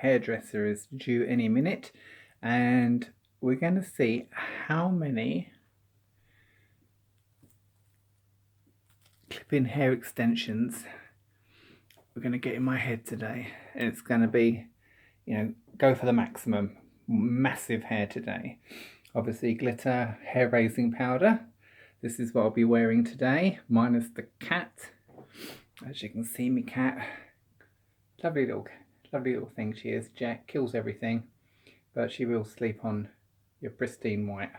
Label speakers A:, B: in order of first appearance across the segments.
A: hairdresser is due any minute, and we're going to see how many clip-in hair extensions we're going to get in my head today. And it's going to be, you know, go for the maximum. Massive hair today. Obviously glitter hair raising powder. This is what I'll be wearing today, minus the cat. As you can see, me cat, lovely little thing she is. Jack kills everything, but she will sleep on your pristine white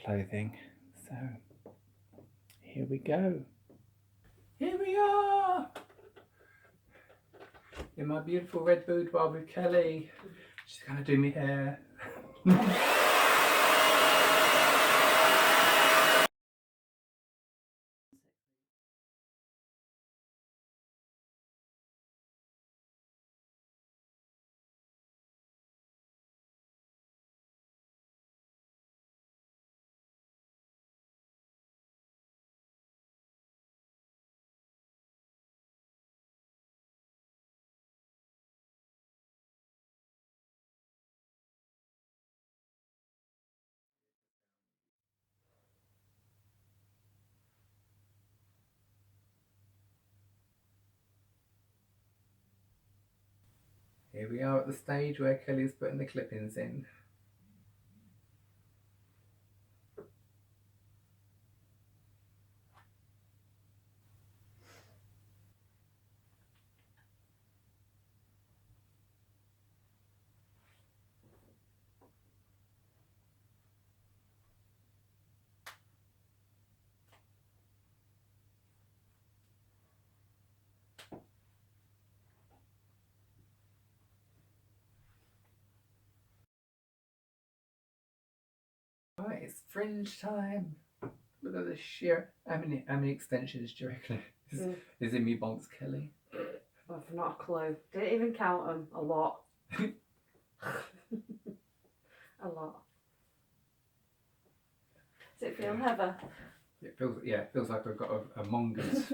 A: clothing. So here we go. Here we are in my beautiful red boudoir with Kelly. She's gonna do me hair. Here we are at the stage where Kelly's putting the clip-ins in. Right, it's fringe time. Look at the sheer. How many extensions do you reckon is in me bonks, Kelly?
B: I've not a clue. Didn't even count them. A lot. A lot. Does it feel heavy?
A: It feels like I've got a mongoose.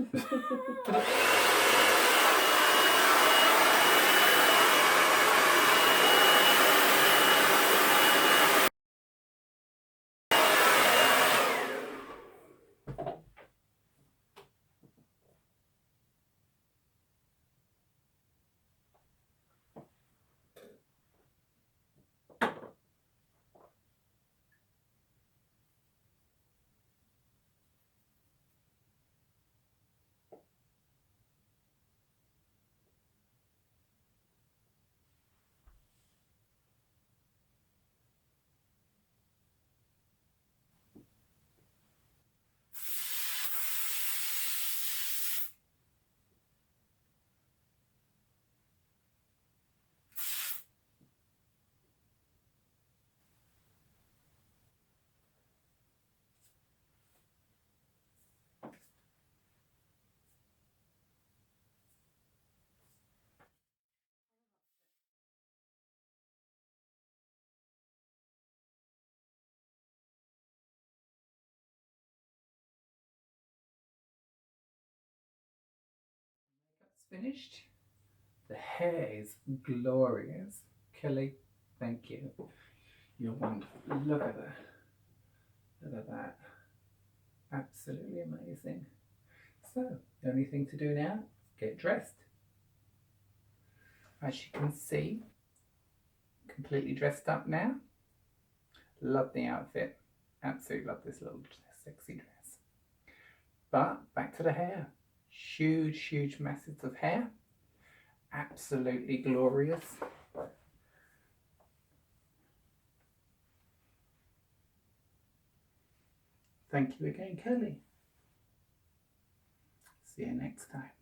A: Finished. The hair is glorious. Kelly, thank you. You're wonderful. Look at that. Look at that. Absolutely amazing. So, the only thing to do now, get dressed. As you can see, completely dressed up now. Love the outfit. Absolutely love this little sexy dress. But back to the hair. Huge masses of hair. Absolutely glorious. Thank you again, Kelly. See you next time.